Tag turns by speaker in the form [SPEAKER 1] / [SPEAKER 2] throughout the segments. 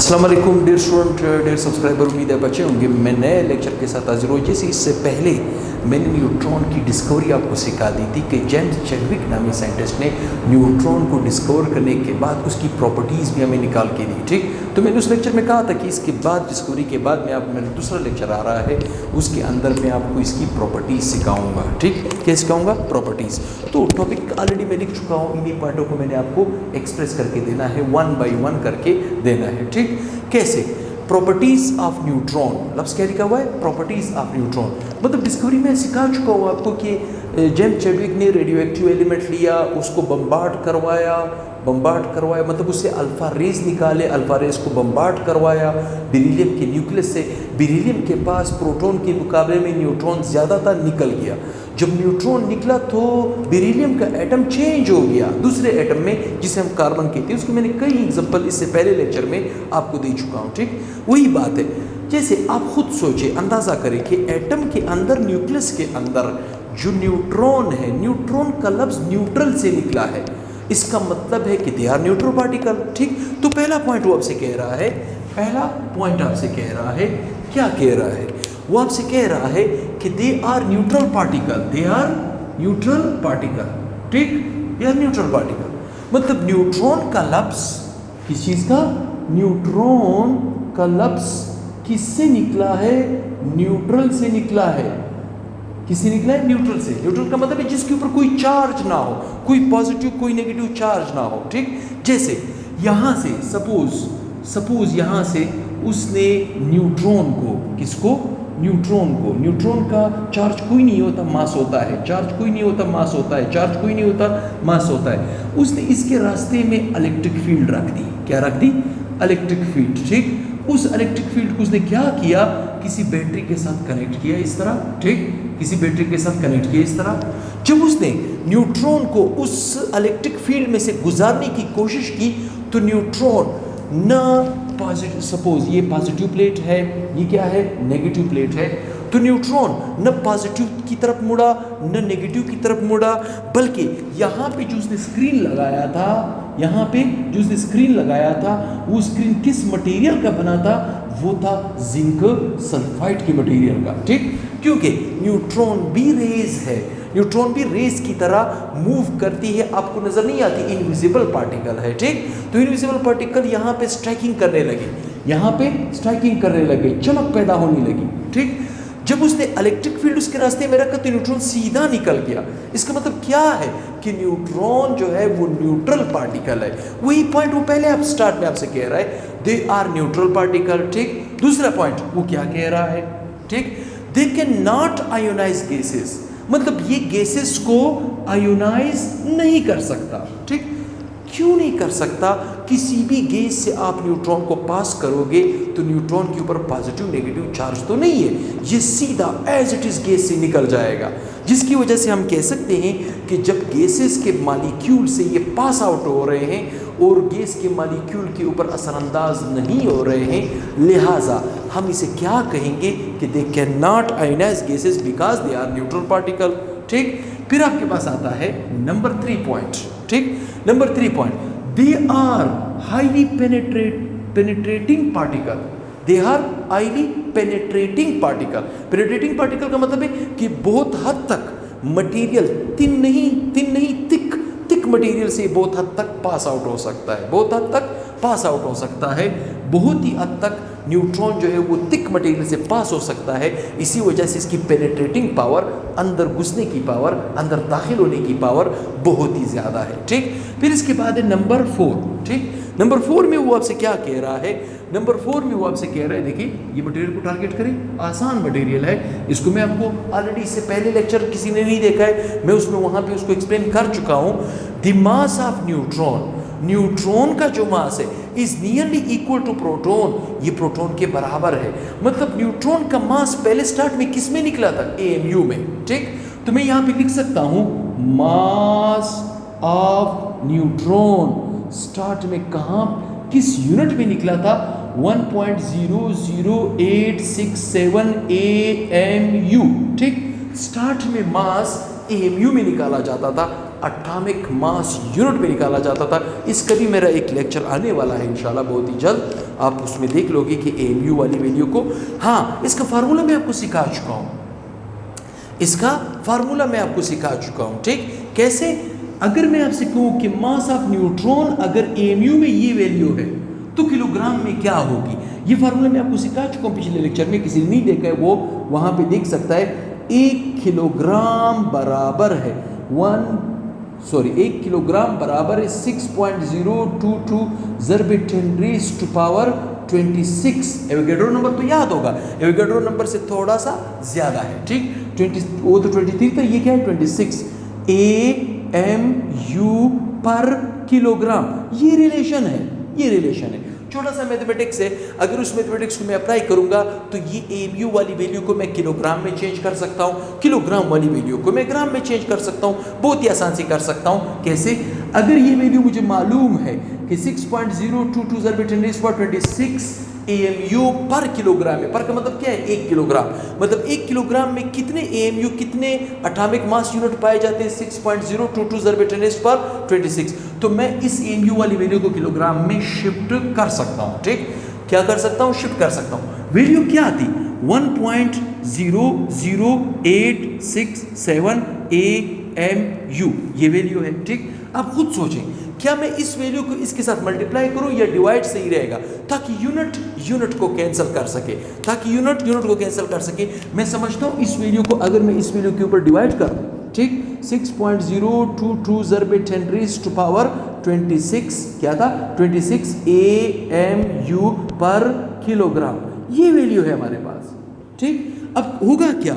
[SPEAKER 1] अस्सलाम वालेकुम dear student, dear subscriber. उम्मीद है बच्चे होंगे। मैं नए लेक्चर के साथ हाजिर हूँ। जैसे इससे पहले मैंने न्यूट्रॉन की डिस्कवरी आपको सिखा दी थी कि जेम्स चैडविक नामी साइंटिस्ट ने न्यूट्रॉन को डिस्कवर करने के बाद उसकी प्रॉपर्टीज़ भी हमें निकाल के दी। ठीक, तो मैंने उस लेक्चर में कहा था कि इसके बाद डिस्कवरी के बाद मेरा दूसरा लेक्चर आ रहा है, उसके अंदर मैं आपको इसकी प्रॉपर्टीज़ सिखाऊँगा। ठीक, क्या सिखाऊँगा? प्रॉपर्टीज़। तो टॉपिक ऑलरेडी मैं लिख चुका हूँ, इन्हीं पॉइंटों को मैंने आपको एक्सप्रेस करके देना है, 1 बाई 1 करके देना है। ठीक, कैसे? प्रॉपर्टीज ऑफ न्यूट्रॉन, लफ्ज़ क्या लिखा हुआ है? Properties of neutron. मतलब डिस्कवरी में सिखा चुका हूँ आपको कि जेम्स चैडविक ने रेडियो एक्टिव एलिमेंट लिया, उसको बम्बार्ड करवाया, मतलब उससे अल्फ़ा रेज निकाले, अल्फ़ा रेज को बम्बार्ड करवाया बेरिलियम के न्यूक्लियस से। बेरिलियम के पास प्रोटॉन के मुकाबले में न्यूट्रॉन ज़्यादा था, निकल गया। जब न्यूट्रॉन निकला तो बेरिलियम का एटम चेंज हो गया दूसरे एटम में, जिसे हम कार्बन कहते हैं। उसके मैंने कई एग्जांपल इससे पहले लेक्चर में आपको दे चुका हूँ। ठीक, वही बात है। जैसे आप खुद सोचिए, अंदाज़ा करें कि एटम के अंदर, न्यूक्लियस के अंदर जो न्यूट्रॉन है, न्यूट्रॉन का लफ्ज़ न्यूट्रल से निकला है। इसका मतलब है कि दे आर न्यूट्रल पार्टिकल। ठीक, तो पहला पॉइंट वो आपसे कह रहा है, क्या कह रहा है? वो आपसे कह रहा है कि दे आर न्यूट्रल पार्टिकल, ठीक, दे आर न्यूट्रल पार्टिकल। मतलब न्यूट्रॉन का लफ्ज़ किस चीज़ का? न्यूट्रॉन का लफ्ज़ किससे निकला है? न्यूट्रल से निकला है। किससे निकला है? न्यूट्रल से। न्यूट्रल का मतलब है जिसके ऊपर कोई चार्ज ना हो, कोई पॉजिटिव कोई नेगेटिव चार्ज ना हो। ठीक, जैसे यहाँ से सपोज यहाँ से उसने न्यूट्रॉन को, किसको? न्यूट्रॉन का चार्ज कोई नहीं होता, मास होता है। चार्ज कोई नहीं होता, मास होता है। उसने इसके रास्ते में इलेक्ट्रिक फील्ड रख दी। क्या रख दी? Electric field. ठीक, उस इलेक्ट्रिक फील्ड को उसने क्या किया? किसी बैटरी के साथ कनेक्ट किया इस तरह। ठीक, किसी बैटरी के साथ कनेक्ट किया इस तरह। जब उसने न्यूट्रॉन को उस इलेक्ट्रिक फील्ड में से गुजारने की कोशिश की तो न्यूट्रॉन न पॉजिटिव, सपोज ये पॉजिटिव प्लेट है, ये क्या है? नेगेटिव प्लेट है। तो न्यूट्रॉन न पॉजिटिव की तरफ मुड़ा न नेगेटिव की तरफ मुड़ा, बल्कि यहाँ पे जो उसने स्क्रीन लगाया था, वो स्क्रीन किस मटेरियल का बना था? वो था जिंक सल्फाइड की मटेरियल का। ठीक, क्योंकि न्यूट्रॉन भी रेज की तरह मूव करती है, आपको नजर नहीं आती, इनविजिबल पार्टिकल है। ठीक, तो इनविजिबल पार्टिकल यहाँ पे स्ट्राइकिंग करने लगे, चमक पैदा होने लगी। ठीक, जब उसने इलेक्ट्रिक फील्ड उसके रास्ते में रखा तो न्यूट्रॉन सीधा निकल गया। इसका मतलब क्या है कि न्यूट्रॉन जो है वो न्यूट्रल पार्टिकल है। वही पॉइंट वो पहले आप स्टार्ट में आपसे कह रहा है, दे आर न्यूट्रल पार्टिकल। ठीक, दूसरा पॉइंट वो क्या कह रहा है? ठीक, they can not ionise gases, मतलब ये गैसेस को आयोनाइज नहीं कर सकता। ठीक, क्यों नहीं कर सकता? किसी भी गैस से आप न्यूट्रॉन को पास करोगे तो न्यूट्रॉन के ऊपर पॉजिटिव नेगेटिव चार्ज तो नहीं है, ये सीधा एज इट इज गैस से निकल जाएगा। जिसकी वजह से हम कह सकते हैं कि जब गैसेस के मॉलिक्यूल से ये पास आउट हो रहे हैं और गैस के मॉलिक्यूल के ऊपर असरअंदाज नहीं हो रहे हैं, लिहाजा हम इसे क्या कहेंगे कि they can not ionise gases because they are neutral particle. ठीक, फिर आपके पास आता है नंबर 3 पॉइंट। ठीक, number 3 point, they are highly penetrating particle. Penetrating particle का मतलब है कि बहुत हद तक मटेरियल, थिन नहीं थिक मटेरियल से बहुत हद तक पास आउट हो सकता है। बहुत ही हद तक न्यूट्रॉन जो है वो थिक मटेरियल से पास हो सकता है। इसी वजह से इसकी पेनिट्रेटिंग पावर, अंदर घुसने की पावर, अंदर दाखिल होने की पावर बहुत ही ज़्यादा है। ठीक, फिर इसके बाद है नंबर 4। ठीक, नंबर 4 में वो आपसे क्या कह रहा है? देखिए ये मटेरियल को टारगेट करें, आसान मटेरियल है। इसको मैं आपको ऑलरेडी इससे पहले लेक्चर किसी ने नहीं देखा है, मैं उसमें वहाँ पे उसको एक्सप्लेन कर चुका हूँ। द मास ऑफ न्यूट्रॉन का जो मास है is nearly equal to proton, ये प्रोटॉन के बराबर है। मतलब न्यूट्रॉन का मास पहले स्टार्ट में किस में निकला था? AMU में। ठीक, तो मैं यहाँ पे लिख सकता हूँ मास ऑफ न्यूट्रॉन स्टार्ट में कहाँ, किस यूनिट में निकला था? 1.00867 AMU। ठीक, स्टार्ट में मास AMU में निकाला जाता था, एटॉमिक मास यूनिट में निकाला जाता था। इसका भी मेरा एक लेक्चर आने वाला है इंशाल्लाह बहुत ही जल्द, आप उसमें देख लोगे कि AMU वाली वैल्यू को। हाँ, इसका फार्मूला मैं आपको सिखा चुका हूँ, इसका फार्मूला मैं आपको सिखा चुका हूँ। ठीक, कैसे? अगर मैं आपसे कहूँ कि मास ऑफ न्यूट्रॉन अगर AMU में ये वैल्यू है तो किलोग्राम में क्या होगी, ये फार्मूला मैं आपको सिखा चुका हूँ पिछले लेक्चर में। किसी ने नहीं देखा है वो वहाँ पे देख सकता है। 1 किलोग्राम बराबर है 1 किलोग्राम बराबर है 6.022 ज़रब 10 raise to power 26। Avogadro number तो याद होगा, एवोगैड्रो नंबर से थोड़ा सा ज़्यादा है। ठीक, 20 वो तो 23 था, ये क्या है 26 AMU पर किलोग्राम। ये रिलेशन है, ये रिलेशन है। छोटा सा मैथमेटिक्स है, अगर उस मैथमेटिक्स को मैं अप्लाई करूंगा तो ये AMU वाली वैल्यू को मैं किलोग्राम में चेंज कर सकता हूँ, किलोग्राम वाली वैल्यू को मैं ग्राम में चेंज कर सकता हूँ। बहुत ही आसान से कर सकता हूँ। कैसे? अगर ये वैल्यू मुझे मालूम है कि 6.022 ज़रब 10 रेज़ टू 26 AMU पर किलोग्राम है। पर का मतलब क्या है? 1 किलोग्राम। मतलब 1 किलोग्राम में कितने AMU, कितने एटॉमिक मास यूनिट पाए जाते हैं? 6.022 ज़रब 10 रेज़ टू 26। तो मैं इस AMU वाली वैल्यू को किलोग्राम में शिफ्ट कर सकता हूँ। ठीक, क्या कर सकता हूँ? शिफ्ट कर सकता हूँ। वैल्यू क्या आती? 1.00867 AMU ये वैल्यू है। ठीक, अब खुद सोचें, क्या मैं इस वैल्यू को इसके साथ मल्टीप्लाई करूं या डिवाइड सही रहेगा, ताकि यूनिट को कैंसिल कर सके, ताकि यूनिट को कैंसिल कर सके। मैं समझता हूं इस वैल्यू को अगर मैं इस वैल्यू के ऊपर डिवाइड कर दूं, ठीक, 6.022 ज़रब 10 रेज़ टू पावर 26 क्या था? 26 AMU पर किलोग्राम। ये वैल्यू है हमारे पास। ठीक, अब होगा क्या?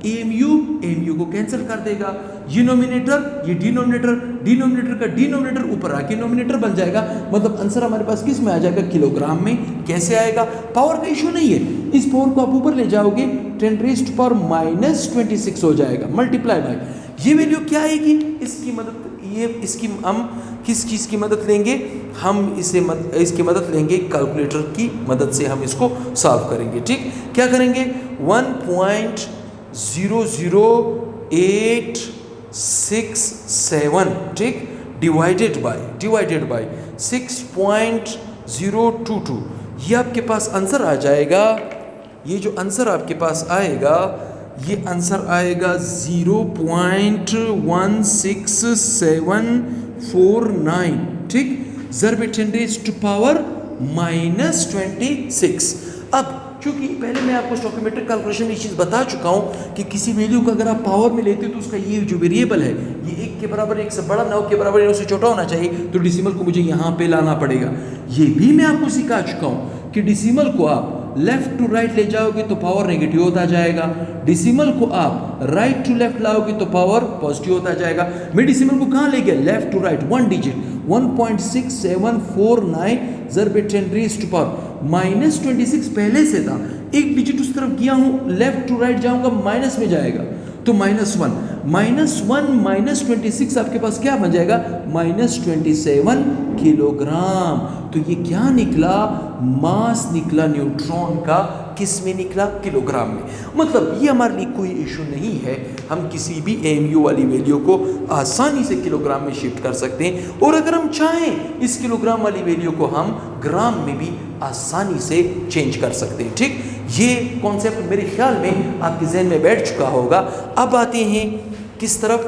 [SPEAKER 1] AMU को कैंसिल कर देगा। डिनोमिनेटर, ये डिनोमिनेटर का डिनोमिनेटर ऊपर आके नोमिनेटर बन जाएगा। मतलब आंसर हमारे पास किस में आ जाएगा? किलोग्राम में। कैसे आएगा? पावर का इशू नहीं है, इस पावर को आप ऊपर ले जाओगे 10 रेज़ टू पावर -26 हो जाएगा, मल्टीप्लाई बाय। ये वैल्यू क्या आएगी? इसकी मदद, ये इसकी हम किस चीज़ की मदद लेंगे? हम इसकी मदद लेंगे, कैलकुलेटर की मदद से हम इसको सॉल्व करेंगे। ठीक, क्या करेंगे? 1.00867, ठीक, डिवाइडेड बाय 6.022, ये आपके पास आंसर आ जाएगा। ये जो आंसर आपके पास आएगा, ये आंसर आएगा 0.16749, ठीक, ज़रब 10 रेज़ टू पावर -26। अब क्योंकि पहले मैं आपको स्टोइकोमेट्रिक कैलकुलेशन में ये चीज़ बता चुका हूँ कि किसी वैल्यू को अगर आप पावर में लेते हो तो उसका ये जो वेरिएबल है ये 1 के बराबर, 1 से बड़ा, 9 के बराबर या उससे छोटा होना चाहिए, तो डिसिमल को मुझे यहाँ पे लाना पड़ेगा। ये भी मैं आपको सिखा चुका हूँ कि डिसिमल को आप लेफ्ट टू राइट ले जाओगे तो पावर नेगेटिव होता जाएगा, डिसिमल को आप राइट टू लेफ्ट लाओगे तो पावर पॉजिटिव होता जाएगा। मैं डिसिमल को कहाँ ले गया? लेफ्ट टू राइट, 1 डिजिट, 1.6749 ज़रब 10 रेज़ टू पावर -26 पहले से था, 1 डिजिट उस तरफ किया हूँ, लेफ्ट टू राइट जाऊँगा माइनस में जाएगा तो -1 -26 आपके पास क्या बन जाएगा? -27 किलोग्राम। तो ये क्या निकला? मास निकला न्यूट्रॉन का। किस में निकला? किलोग्राम में। मतलब ये हमारे लिए कोई इशू नहीं है, हम किसी भी AMU वाली वैल्यू को आसानी से किलोग्राम में शिफ्ट कर सकते हैं, और अगर हम चाहें इस किलोग्राम वाली वैल्यू को हम ग्राम में भी आसानी से चेंज कर सकते हैं। ठीक, ये कॉन्सेप्ट मेरे ख्याल में आपके जहन में बैठ चुका होगा। अब आते हैं किस तरफ?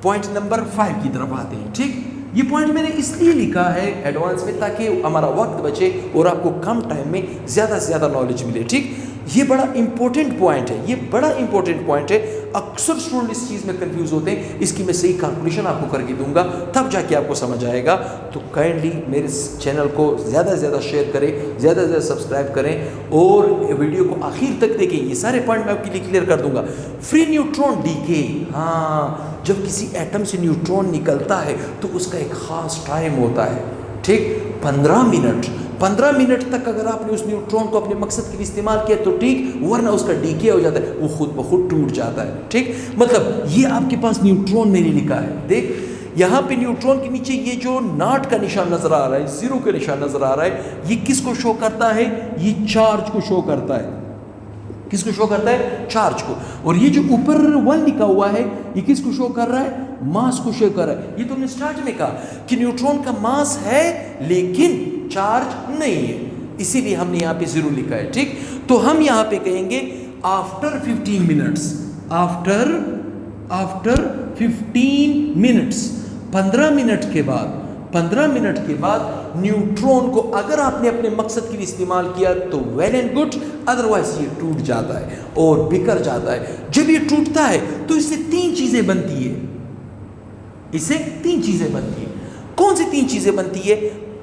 [SPEAKER 1] पॉइंट नंबर 5 की तरफ आते हैं। ठीक, ये पॉइंट मैंने इसलिए लिखा है एडवांस में ताकि हमारा वक्त बचे और आपको कम टाइम में ज़्यादा से ज़्यादा नॉलेज मिले। ठीक, ये बड़ा इंपॉर्टेंट पॉइंट है, ये बड़ा इंपॉर्टेंट पॉइंट है। अक्सर स्टूडेंट इस चीज़ में कंफ्यूज होते हैं, इसकी मैं सही कैलकुलेशन आपको करके दूंगा तब जाके आपको समझ आएगा। तो काइंडली मेरे ज़्यादा से ज़्यादा शेयर करें, ज़्यादा से ज़्यादा सब्सक्राइब करें और वीडियो को आखिर तक देखें। ये सारे पॉइंट मैं आपके लिए क्लियर कर दूंगा। फ्री न्यूट्रॉन डीके, हाँ, जब किसी एटम से न्यूट्रॉन निकलता है तो उसका एक ख़ास टाइम होता है। ठीक, 15 मिनट तक अगर आपने उस न्यूट्रॉन को अपने मकसद के लिए इस्तेमाल किया तो ठीक, वरना उसका डीके हो जाता है, वो खुद ब खुद टूट जाता है। ठीक, मतलब ये आपके पास न्यूट्रॉन मैंने लिखा है, देख यहाँ पे न्यूट्रॉन के नीचे ये जो नॉट का निशान नजर आ रहा है, 0 का निशान नजर आ रहा है, ये किसको शो करता है? ये चार्ज को शो करता है। किसको शो करता है? चार्ज को। और ये जो ऊपर 1 लिखा हुआ है ये किसको शो कर रहा है? मास को शो कर रहा है। ये तुमने स्टार्ट में कहा कि न्यूट्रॉन का मास है लेकिन चार्ज नहीं है, इसीलिए हमने यहाँ पे 0 लिखा है। ठीक, तो हम यहाँ पे कहेंगे after 15 minutes, after 15 minutes, 15 minute के बाद, 15 मिनट के बाद न्यूट्रॉन को अगर आपने अपने मकसद के लिए इस्तेमाल किया तो वेल एंड गुड, अदरवाइज ये टूट जाता है और बिखर जाता है। जब ये टूटता है तो इससे 3 चीजें बनती है, इससे 3 चीजें बनती है। कौन सी 3 चीजें बनती है?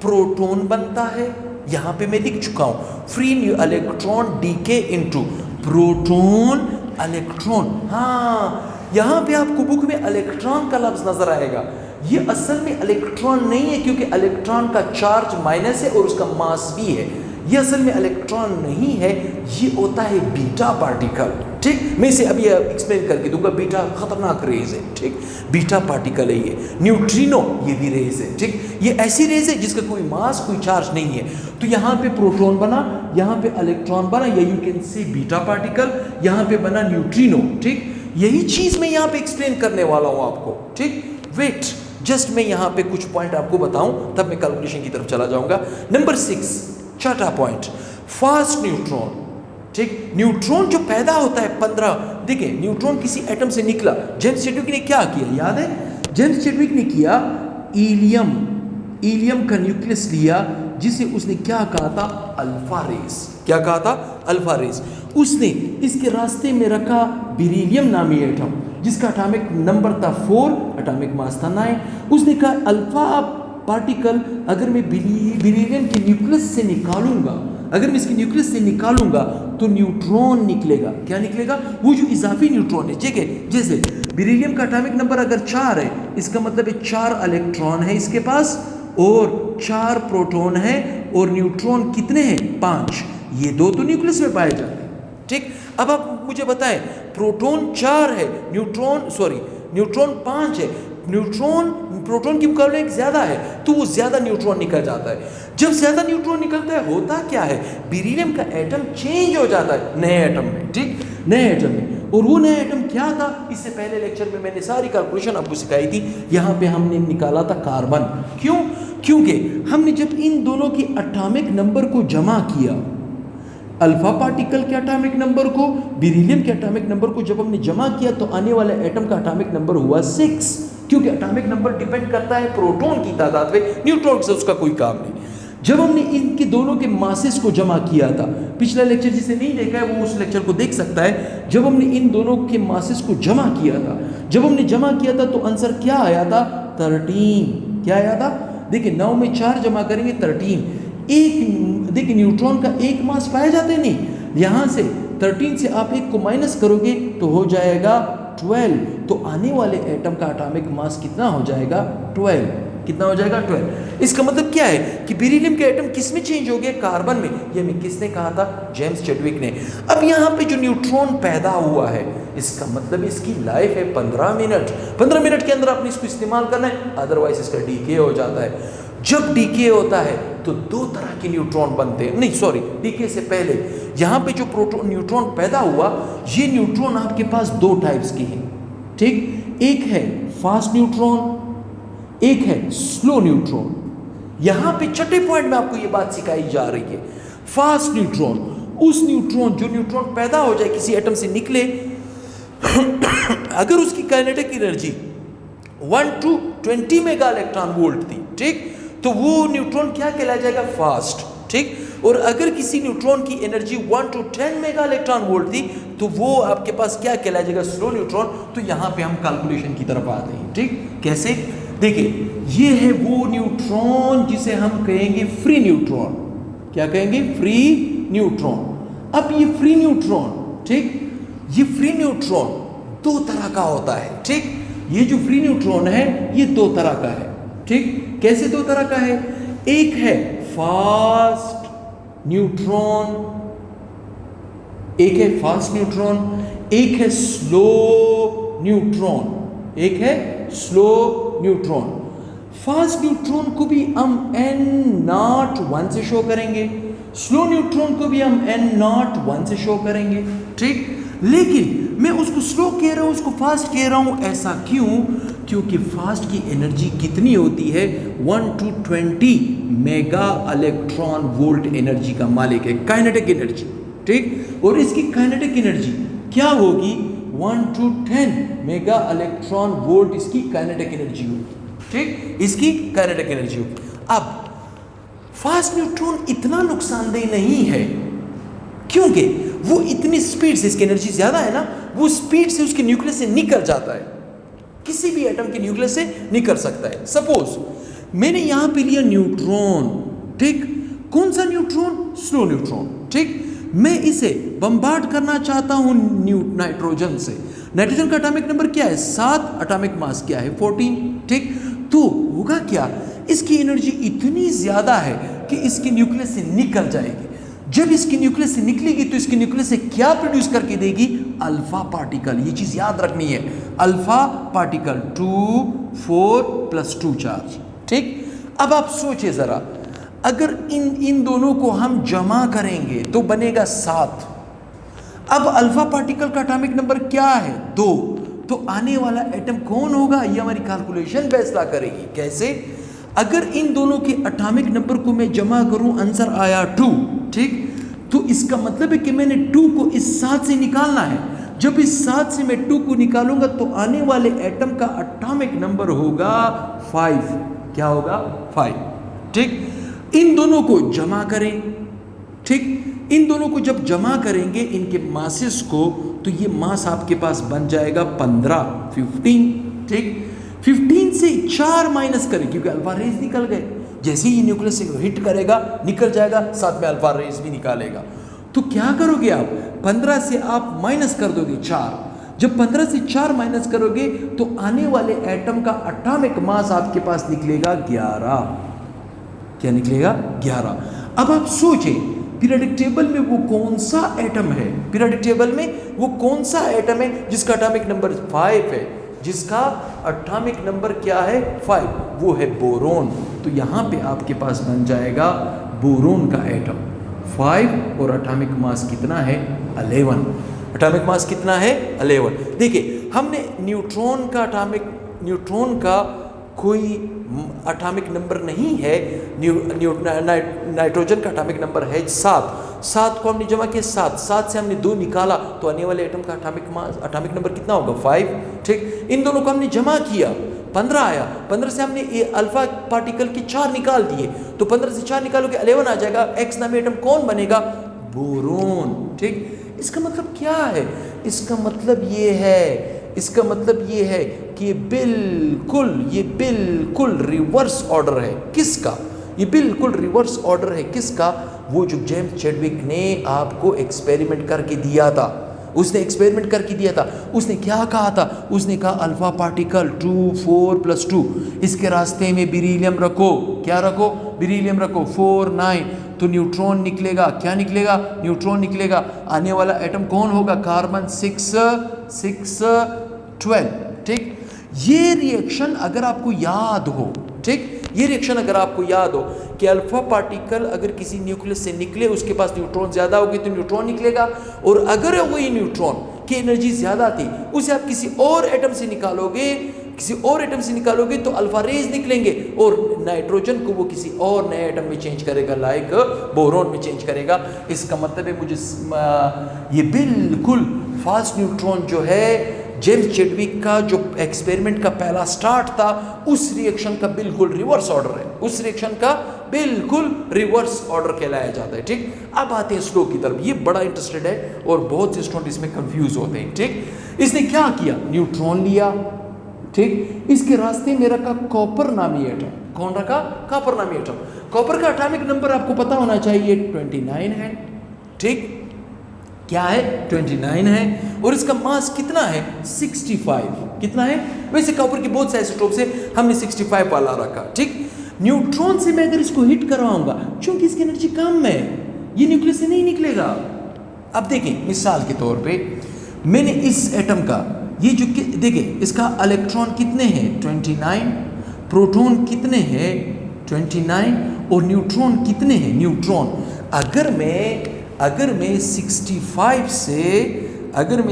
[SPEAKER 1] प्रोटॉन बनता है, यहां पे मैं लिख चुका हूं, free electron decay into proton electron. हाँ, यहां पे आपको बुक में इलेक्ट्रॉन का लफ्ज नजर आएगा, ये असल में इलेक्ट्रॉन नहीं है क्योंकि इलेक्ट्रॉन का चार्ज माइनस है और उसका मास भी है। ये असल में इलेक्ट्रॉन नहीं है, ये होता है बीटा पार्टिकल। ठीक, मैं इसे अभी एक्सप्लेन करके दूंगा। बीटा खतरनाक रेज है, ठीक, बीटा पार्टिकल है ये। न्यूट्रिनो ये भी रेज है, ठीक, ये ऐसी रेज है जिसका कोई मास कोई चार्ज नहीं है। तो यहाँ पे प्रोटॉन बना, यहाँ पे इलेक्ट्रॉन बना, या you can say beta particle, यहाँ पे बना न्यूट्रिनो। ठीक, यही चीज मैं यहाँ पे एक्सप्लेन करने वाला हूँ आपको। ठीक, वेट, जस्ट मैं यहाँ पे कुछ पॉइंट आपको बताऊं, तब मैं कैलकुलेशन की तरफ चला जाऊंगा। नंबर 6, चौथा पॉइंट, फास्ट न्यूट्रॉन। ठीक, न्यूट्रॉन जो पैदा होता है 15, देखिए न्यूट्रॉन किसी एटम से निकला, जेम्स चैडविक ने क्या किया याद है? जेम्स चैडविक ने किया हीलियम का न्यूक्लियस लिया, जिसे उसने क्या कहा था? Alpha rays. क्या कहा था? Alpha rays. उसने इसके रास्ते में रखा बेरिलियम नामी एटम, जिसका एटॉमिक नंबर था 4, एटॉमिक मास था 9। उसने कहा अल्फा पार्टिकल अगर मैं बेरिलियम के न्यूक्लियस से निकालूंगा, अगर मैं इसके न्यूक्लियस से निकालूंगा तो न्यूट्रॉन निकलेगा। क्या निकलेगा? वो जो इजाफी न्यूट्रॉन है। ठीक है, जैसे बेरिलियम का एटॉमिक नंबर अगर 4 है, इसका मतलब है 4 इलेक्ट्रॉन है इसके पास और 4 प्रोटॉन है, और न्यूट्रॉन कितने हैं? 5। ये 2 तो न्यूक्लियस में पाए जाते हैं। ठीक, अब आप मुझे बताएं, प्रोटॉन 4 है, न्यूट्रॉन 5 है, न्यूट्रॉन प्रोटॉन के मुकाबले ज्यादा है, तो वो ज्यादा न्यूट्रॉन निकल जाता है। जब ज्यादा न्यूट्रॉन निकलता है, होता क्या है? बेरिलियम का एटम चेंज हो जाता है नए एटम में। ठीक, नए एटम में, और वो नया एटम क्या था? इससे पहले लेक्चर में मैंने सारी कैलकुलेशन आपको सिखाई थी। यहाँ पे हमने निकाला था कार्बन। क्यों? क्योंकि हमने जब इन दोनों की एटॉमिक नंबर को जमा किया, अल्फा पार्टिकल के एटॉमिक नंबर को, बेरिलियम के एटॉमिक नंबर को जब हमने जमा किया, तो आने वाले एटम का एटॉमिक नंबर हुआ 6, क्योंकि एटॉमिक नंबर डिपेंड करता है प्रोटॉन की तादाद पे, न्यूट्रॉन से उसका कोई काम नहीं। जब हमने इनके दोनों के मासेस को जमा किया था, पिछला लेक्चर जिसे नहीं देखा है वो उस लेक्चर को देख सकता है। जब हमने इन दोनों के मासेस को जमा किया था, जब हमने जमा किया था तो आंसर क्या आया था? 13। क्या आया था? देखिए 9 में 4 जमा करेंगे 13। एक देखिए न्यूट्रॉन का एक मास पाया जाता है नहीं, यहाँ से 13 से आप एक को माइनस करोगे तो हो जाएगा 12। तो आने वाले एटम का एटॉमिक मास कितना हो जाएगा? 12। कितना हो जाएगा? 12। इसका मतलब क्या है कि बेरिलियम के एटम किस में चेंज हो गया? कार्बन में। ये हमें किसने कहा था? जेम्स चैडविक ने। अब यहाँ पे जो न्यूट्रॉन पैदा हुआ है, इसका मतलब इसकी लाइफ है 15 मिनट। 15 मिनट के अंदर आपने इसको इस्तेमाल करना है, अदरवाइज इसका डीके हो जाता है। जब डीके होता है तो 2 तरह के न्यूट्रॉन बनते हैं। नहीं सॉरी, डीके से पहले यहाँ पे जो प्रोटॉन न्यूट्रॉन पैदा हुआ, ये न्यूट्रॉन आपके पास 2 टाइप्स के हैं। ठीक, एक है फास्ट न्यूट्रॉन, एक है स्लो न्यूट्रॉन। यहाँ पे छठे पॉइंट में आपको ये बात सिखाई जा रही है। फास्ट न्यूट्रॉन, उस न्यूट्रॉन जो न्यूट्रॉन पैदा हो जाए, किसी एटम से निकले, अगर उसकी kinetic energy 1 to 20 mega electron volt थी, ठीक, तो वो न्यूट्रॉन क्या कहला जाएगा? फास्ट। ठीक, और अगर किसी न्यूट्रॉन की energy 1 to 10 mega electron volt थी, तो वो आपके पास क्या कहला जाएगा? Slow neutron. तो यहाँ पे हम कैलकुलेशन की तरफ आते हैं। ठीक, कैसे? देखिए, ये है वो न्यूट्रॉन जिसे हम कहेंगे फ्री न्यूट्रॉन। क्या कहेंगे? Free neutron. अब ये फ्री न्यूट्रॉन, ठीक, ये फ्री न्यूट्रॉन 2 तरह का होता है। ठीक, ये जो फ्री न्यूट्रॉन है ये 2 तरह का है। ठीक, कैसे 2 तरह का है? एक है फास्ट न्यूट्रॉन, एक है फास्ट न्यूट्रॉन, एक है स्लो न्यूट्रॉन, एक है स्लो न्यूट्रॉन। फास्ट न्यूट्रॉन को भी हम n01 से शो करेंगे, स्लो न्यूट्रॉन को भी हम n01 से शो करेंगे। ठीक, लेकिन मैं उसको स्लो कह रहा हूं, उसको फास्ट कह रहा हूं, ऐसा क्यों? क्योंकि फास्ट की एनर्जी कितनी होती है, 1 to 20 mega electron volt energy का मालिक है, काइनेटिक एनर्जी, ठीक। और इसकी काइनेटिक एनर्जी क्या होगी, 1 to 10 मेगा इलेक्ट्रॉन वोल्ट इसकी काइनेटिक एनर्जी होगी, ठीक, इसकी काइनेटिक एनर्जी होगी। अब फास्ट न्यूट्रॉन इतना नुकसानदेह नहीं है क्योंकि वो इतनी स्पीड से, इसकी एनर्जी ज्यादा है ना, वो स्पीड से उसके न्यूक्लियस से निकल जाता है, किसी भी एटम के न्यूक्लियस से निकल सकता है। सपोज मैंने यहां पे लिया न्यूट्रॉन, ठीक, कौन सा न्यूट्रॉन, स्लो न्यूट्रॉन, ठीक। मैं इसे बम्बार्ड करना चाहता हूं नाइट्रोजन से। नाइट्रोजन का एटॉमिक नंबर क्या है, 7, एटॉमिक मास क्या है, 14, ठीक। तो होगा क्या, इसकी एनर्जी इतनी ज्यादा है कि इसके न्यूक्लियस से निकल जाएगी। जब इसकी न्यूक्लियस से निकलेगी तो इसकी न्यूक्लियस से क्या प्रोड्यूस करके देगी, अल्फा पार्टिकल। ये चीज याद रखनी है, अल्फा पार्टिकल, 2 4 + 2 चार्ज, ठीक। अब आप सोचिए जरा, अगर इन दोनों को हम जमा करेंगे तो बनेगा 7। अब अल्फा पार्टिकल का एटॉमिक नंबर क्या है, 2। तो आने वाला एटम कौन होगा, ये हमारी कैलकुलेशन फैसला करेगी। कैसे, अगर इन दोनों के एटॉमिक नंबर को मैं जमा करूं, आंसर आया 2, ठीक। तो इसका मतलब है कि मैंने 2 को इस 7 से निकालना है। जब इस 7 से मैं 2 को निकालूंगा तो आने वाले एटम का एटॉमिक नंबर होगा 5। क्या होगा, 5, ठीक। इन दोनों को जमा करें, ठीक। इन दोनों को जब जमा करेंगे इनके मासेस को, तो ये मास आपके पास बन जाएगा 15, 15, ठीक। 15 से 4 माइनस करें क्योंकि अल्फा रेज निकल गए। जैसे ही न्यूक्लियस से हिट करेगा निकल जाएगा, साथ में अल्फा रेज भी निकालेगा। तो क्या करोगे आप, 15 से आप माइनस कर दोगे 4। जब 15 से 4 माइनस करोगे तो आने वाले एटम का एटॉमिक मास आपके पास निकलेगा 11। क्या निकलेगा, 11। अब आप सोचें, पीरियोडिक टेबल में वो कौन सा एटम है, पीरियोडिक टेबल में वो कौन सा एटम है जिसका एटॉमिक नंबर 5 है, जिसका एटॉमिक नंबर क्या है, 5, वो है बोरोन। तो यहां पे आपके पास बन जाएगा बोरोन का एटम 5 और एटॉमिक मास कितना है, 11। एटॉमिक मास कितना है, 11। देखिए, हमने न्यूट्रॉन का कोई एटॉमिक नंबर नहीं है, नाइट्रोजन का एटॉमिक नंबर है 7 को हमने जमा किया, 7 से हमने 2 निकाला तो आने वाले एटम का एटॉमिक नंबर कितना होगा, 5, ठीक। इन दोनों को हमने जमा किया, 15 आया, 15 से हमने ये अल्फा पार्टिकल के 4 निकाल दिए, तो 15 से 4 निकालोगे 11 आ जाएगा। एक्स नामी एटम कौन बनेगा, बोरोन, ठीक। इसका मतलब क्या है, इसका मतलब ये है कि ये बिल्कुल रिवर्स ऑर्डर है। किसका, ये बिल्कुल रिवर्स ऑर्डर है किसका, वो जो जेम्स चैडविक ने आपको एक्सपेरिमेंट करके दिया था। उसने क्या कहा था, उसने कहा अल्फा पार्टिकल 2 4 + 2, इसके रास्ते में बेरिलियम रखो, क्या रखो, बेरिलियम रखो, 4 9, तो न्यूट्रॉन निकलेगा। क्या निकलेगा, न्यूट्रॉन निकलेगा। आने वाला एटम कौन होगा, कार्बन 6 6 12, ठीक। ये रिएक्शन अगर आपको याद हो, ठीक, ये रिएक्शन अगर आपको याद हो कि अल्फा पार्टिकल अगर किसी न्यूक्लियस से निकले, उसके पास न्यूट्रॉन ज्यादा होगी तो न्यूट्रॉन निकलेगा, और अगर वही न्यूट्रॉन की एनर्जी ज्यादा थी उसे आप किसी और एटम से निकालोगे तो अल्फा रेज निकलेंगे, और नाइट्रोजन को वो किसी और नए एटम में चेंज करेगा, लाइक बोरोन में चेंज करेगा। इसका मतलब है ये बिल्कुल फास्ट न्यूट्रॉन जो है, जेम्स चैडविक का जो एक्सपेरिमेंट का पहला स्टार्ट था, उस रिएक्शन का बिल्कुल रिवर्स ऑर्डर है, उस रिएक्शन का बिल्कुल रिवर्स ऑर्डर कहलाया जाता है, ठीक। अब आते हैं स्लो की तरफ, ये बड़ा इंटरेस्टेड है और बहुत से स्टूडेंट इसमें कंफ्यूज होते हैं, ठीक। इसने क्या किया, न्यूट्रॉन लिया, ठीक, इसके रास्ते में रखा कॉपर नामी एटम। कौन रखा, कॉपर नामी एटम। कॉपर का एटॉमिक नंबर आपको पता होना चाहिए, 29 है, ठीक, क्या है, 29 है, और इसका मास कितना है, 65। कितना है, वैसे कॉपर की बहुत से आइसोटोप्स है, हमने 65 वाला रखा, ठीक। न्यूट्रॉन से मैं अगर इसको हिट करवाऊंगा, चूंकि इसकी एनर्जी कम है, ये न्यूक्लियस से नहीं निकलेगा। अब देखें, मिसाल के तौर पे मैंने इस एटम का ये जो देखिए, इसका इलेक्ट्रॉन कितने हैं, 29, प्रोटॉन कितने हैं, 29, और न्यूट्रॉन कितने हैं, न्यूट्रॉन अगर मैं 65 से अगर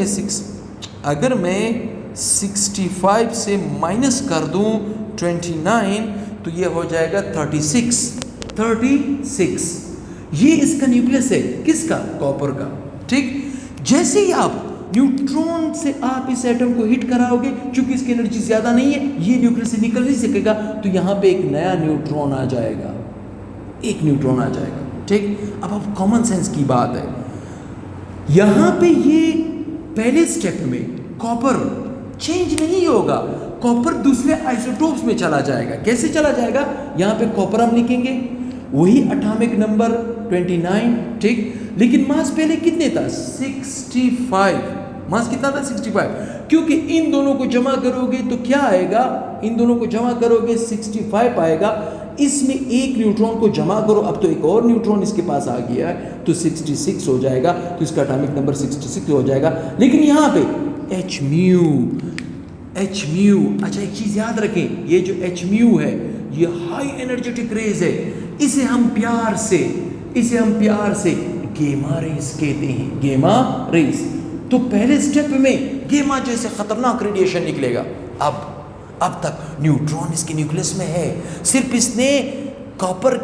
[SPEAKER 1] मैं 65 से माइनस कर दूं 29 तो ये हो जाएगा 36। ये इसका न्यूक्लियस है, किसका? कॉपर का। ठीक, जैसे ही आप न्यूट्रॉन से आप इस एटम को हिट कराओगे, चूंकि इसकी एनर्जी ज्यादा नहीं है, ये न्यूक्लियस से निकल नहीं सकेगा, तो यहां पे एक नया न्यूट्रॉन आ जाएगा, एक न्यूट्रॉन आ जाएगा। ठीक, अब कॉमन सेंस की बात है, यहां पे ये पहले स्टेप में कॉपर चेंज नहीं होगा, कॉपर दूसरे आइसोटोप्स में चला जाएगा। कैसे चला जाएगा? यहां पे कॉपर हम लिखेंगे, वही एटॉमिक नंबर 29, ठीक, लेकिन मास पहले कितने था? 65। मास कितना था? 65। क्योंकि इन दोनों को जमा करोगे तो क्या आएगा? इन दोनों को जमा करोगे 65 आएगा, इसमें एक न्यूट्रॉन को जमा करो, अब तो एक और न्यूट्रॉन इसके पास आ गया है, तो 66 हो जाएगा, तो इसका एटॉमिक नंबर 66 हो जाएगा। लेकिन यहाँ पे H म्यू, अच्छा एक चीज याद रखें, ये जो H म्यू है ये हाई एनर्जेटिक रेज है, इसे हम प्यार से गेमा रेज कहते हैं, गेमा रेज। तो पहले स्टेप में गेमा जैसे खतरनाक रेडिएशन निकलेगा। अब तक न्यूट्रॉन इसके न्यूक्लियस में है, सिर्फ इसने कॉपर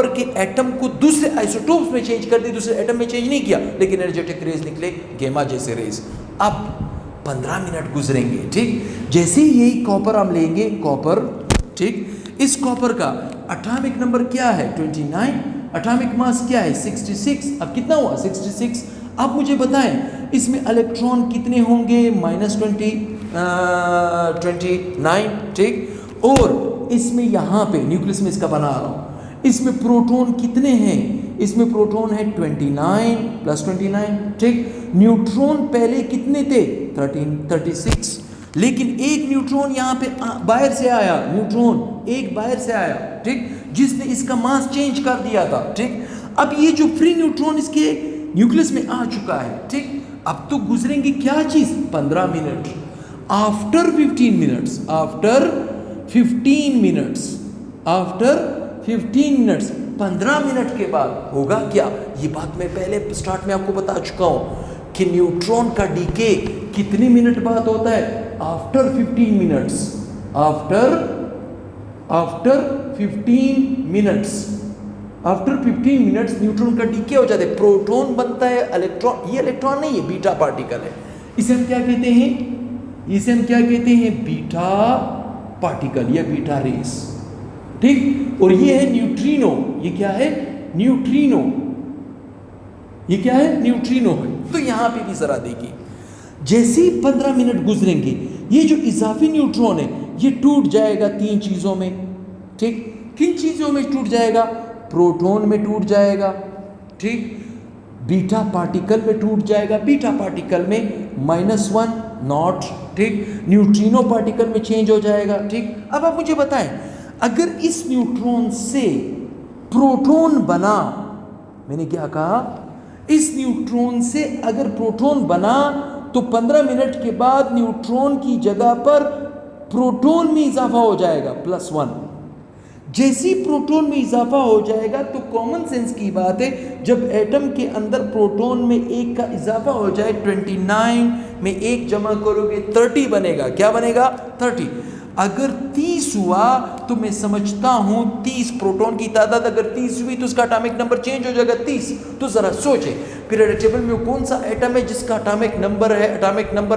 [SPEAKER 1] के एटम को दूसरे आइसोटोप्स में चेंज कर दिया, दूसरे एटम में चेंज नहीं किया, लेकिन एनर्जेटिक रेज निकले गेमा जैसे रेज। अब 15 मिनट गुजरेंगे, ठीक, जैसे यही कॉपर हम लेंगे, कॉपर, ठीक, इस कॉपर का एटॉमिक नंबर क्या है? 29, एटॉमिक मास क्या है? 66। अब कितना हुआ? 66। अब मुझे बताएं इसमें इलेक्ट्रॉन कितने होंगे? -29, ठीक, और इसमें यहाँ पे न्यूक्लियस में इसका बना रहा हूँ, इसमें प्रोटॉन कितने हैं? इसमें प्रोटॉन है 29 + 29, ठीक, न्यूट्रॉन पहले कितने थे? 36, लेकिन एक न्यूट्रॉन यहाँ पे बाहर से आया, एक बाहर से आया, ठीक, जिसने इसका मास चेंज कर दिया था, ठीक। अब ये जो फ्री न्यूट्रॉन इसके न्यूक्लियस में आ चुका है, ठीक, अब तो गुजरेंगे क्या चीज? 15 मिनट। आफ्टर 15 मिनट्स 15 मिनट के बाद होगा क्या? ये बात मैं पहले स्टार्ट में आपको बता चुका हूं कि न्यूट्रॉन का डीके कितने मिनट बाद होता है? आफ्टर 15 मिनट्स न्यूट्रॉन का डीके हो जाता है, प्रोटॉन बनता है, इलेक्ट्रॉन, ये इलेक्ट्रॉन नहीं है, बीटा पार्टिकल है। इसे हम क्या कहते हैं? बीटा पार्टिकल या बीटा रेस, ठीक। और ये है न्यूट्रिनो, ये क्या है? न्यूट्रिनो है। तो यहां पे भी जरा देखिए, जैसे ही 15 मिनट गुजरेंगे, ये जो इजाफी न्यूट्रॉन है ये टूट जाएगा 3 चीजों में, ठीक। किन चीजों में टूट जाएगा? प्रोटॉन में टूट जाएगा, ठीक, बीटा पार्टिकल में टूट जाएगा, बीटा पार्टिकल में -1 नॉट, ठीक, न्यूट्रिनो पार्टिकल में चेंज हो जाएगा, ठीक। अब आप मुझे बताएं, अगर इस न्यूट्रॉन से प्रोटॉन बना, मैंने क्या कहा? इस न्यूट्रॉन से अगर प्रोटॉन बना तो 15 मिनट के बाद न्यूट्रॉन की जगह पर प्रोटॉन में इजाफा हो जाएगा +1। जैसे ही प्रोटॉन में इजाफा हो जाएगा तो कॉमन सेंस की बात है, जब एटम के अंदर प्रोटॉन में 1 का इजाफा हो जाए, 29 में 1 जमा करोगे 30 बनेगा। क्या बनेगा? 30। अगर 30 हुआ तो मैं समझता हूं 30 प्रोटॉन की तादाद अगर 30 हुई तो उसका एटॉमिक नंबर चेंज हो जाएगा 30। तो जरा सोचें, पीरियोडिक टेबल में कौन सा एटम है जिसका एटॉमिक नंबर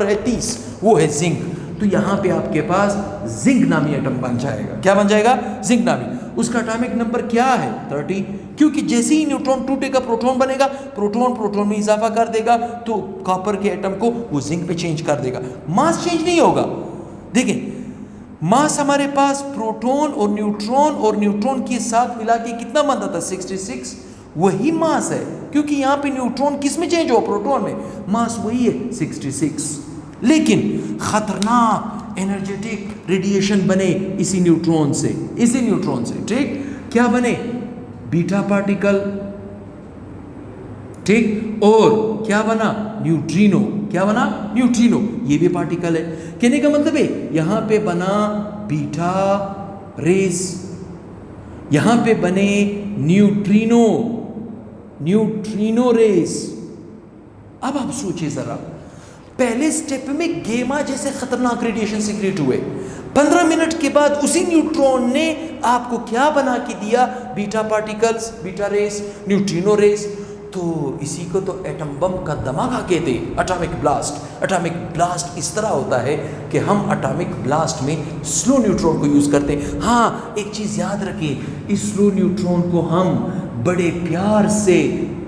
[SPEAKER 1] है 30? वो है जिंक। तो यहाँ पे आपके पास जिंक नामी एटम बन जाएगा। क्या बन जाएगा? जिंक नामी। उसका एटॉमिक नंबर क्या है? 30। क्योंकि जैसे ही न्यूट्रॉन टूटेगा प्रोटॉन बनेगा, प्रोटॉन में इजाफा कर देगा तो कॉपर के एटम को वो जिंक पे चेंज कर देगा। मास चेंज नहीं होगा। देखिए, मास हमारे पास प्रोटॉन और न्यूट्रॉन के साथ मिला के कितना बनता था? 66। वही मास है, क्योंकि यहाँ पे न्यूट्रॉन किस में चेंज हुआ? प्रोटॉन में। मास वही है 66, लेकिन खतरनाक एनर्जेटिक रेडिएशन बने इसी न्यूट्रॉन से, ठीक। क्या बने? बीटा पार्टिकल, ठीक। और क्या बना? न्यूट्रिनो। क्या बना? न्यूट्रिनो। ये भी पार्टिकल है। कहने का मतलब है यहां पे बना बीटा रेस, यहां पे बने न्यूट्रिनो रेस। अब आप सोचिए जरा, पहले स्टेप में गेमा जैसे खतरनाक रेडिएशन सीक्रेट हुए, 15 मिनट के बाद उसी न्यूट्रॉन ने आपको क्या बना के दिया, beta particles, beta rays, neutrino rays. तो इसी को तो एटम बम का धमाका कहते, एटॉमिक ब्लास्ट। एटॉमिक ब्लास्ट इस तरह होता है कि हम एटॉमिक ब्लास्ट में स्लो न्यूट्रॉन को यूज़ करते हैं। हाँ, एक चीज़ याद रखिए, इस स्लो न्यूट्रॉन को हम बड़े प्यार से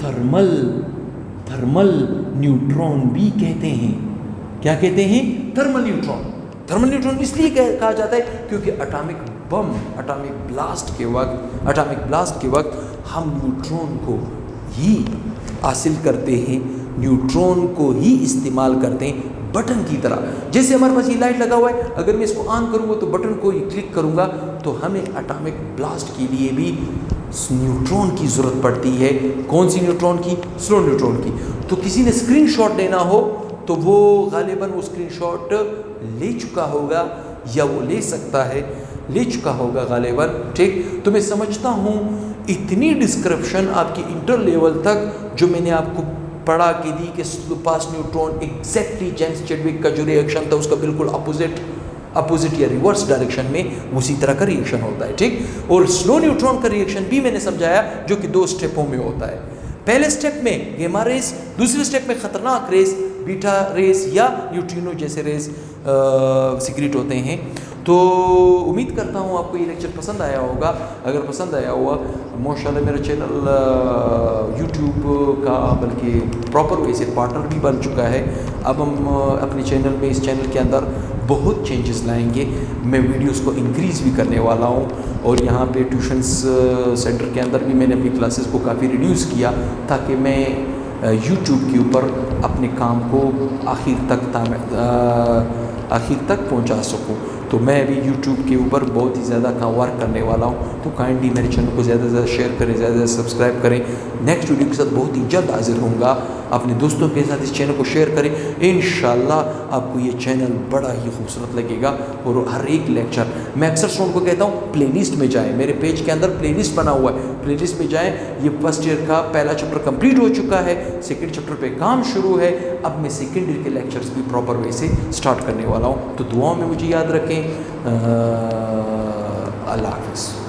[SPEAKER 1] थर्मल न्यूट्रॉन भी कहते हैं। क्या कहते हैं? Thermal neutron. थर्मल न्यूट्रॉन इसलिए कहा जाता है क्योंकि एटॉमिक ब्लास्ट के वक्त हम न्यूट्रॉन को ही हासिल करते हैं, न्यूट्रॉन को ही इस्तेमाल करते हैं बटन की तरह। जैसे हमारे पास ये लाइट लगा हुआ है, अगर मैं इसको ऑन करूँगा तो बटन को क्लिक करूँगा तो हमें एटॉमिक ब्लास्ट के लिए भी न्यूट्रॉन की ज़रूरत पड़ती है। कौन सी न्यूट्रॉन की? स्लो न्यूट्रॉन की। तो किसी ने स्क्रीनशॉट लेना हो तो वो गालिबन वो स्क्रीनशॉट ले चुका होगा या वो ले सकता है, ले चुका होगा गालिबन। ठीक, तो मैं समझता हूँ इतनी डिस्क्रिप्शन आपकी इंटर लेवल तक जो मैंने आपको पढ़ा के दी कि पास न्यूट्रॉन एग्जैक्टली जेम्स चैडविक का जो रिएक्शन था उसका बिल्कुल अपोजिट या रिवर्स डायरेक्शन में उसी तरह का रिएक्शन होता है। ठीक, और स्लो न्यूट्रॉन का रिएक्शन भी मैंने समझाया जो कि 2 स्टेपों में होता है। पहले स्टेप में गेमा रेस, दूसरे स्टेप में खतरनाक रेस, बीटा रेस या न्यूट्रिनो जैसे रेस सीक्रेट होते हैं। तो उम्मीद करता हूँ आपको ये लेक्चर पसंद आया होगा। अगर पसंद आया हुआ, माशाल्लाह मेरा चैनल यूट्यूब का बल्कि प्रॉपर वे से पार्टनर भी बन चुका है। अब हम अपने चैनल में, इस चैनल के अंदर बहुत चेंजेस लाएंगे। मैं वीडियोस को इंक्रीज़ भी करने वाला हूँ और यहाँ पे ट्यूशन्स सेंटर के अंदर भी मैंने अपनी क्लासेस को काफ़ी रिड्यूस किया ताकि मैं यूट्यूब के ऊपर अपने काम को आखिर तक पहुँचा सकूँ। तो मैं अभी यूट्यूब के ऊपर बहुत ही ज़्यादा वर्क करने वाला हूँ। तो काइंडली मेरे चैनल को ज़्यादा से ज़्यादा शेयर करें, ज़्यादा से ज़्यादा सब्सक्राइब करें। नेक्स्ट वीडियो के साथ बहुत ही जल्द हाजिर होऊंगा। अपने दोस्तों के साथ इस चैनल को शेयर करें। इंशाल्लाह आपको ये चैनल बड़ा ही खूबसूरत लगेगा। और हर एक लेक्चर मैं अक्सर स्टूडेंट को कहता हूँ प्लेलिस्ट में जाएँ। मेरे पेज के अंदर प्लेलिस्ट बना हुआ है, प्लेलिस्ट में जाएँ। ये फर्स्ट ईयर का पहला चैप्टर कंप्लीट हो चुका है, सेकेंड चैप्टर पे काम शुरू है। अब मैं सेकेंड ईयर के लेक्चर्स भी प्रॉपर वे से स्टार्ट करने वाला हूँ। तो दुआओं में मुझे याद रखें। अल्लाह हाफ़िज़।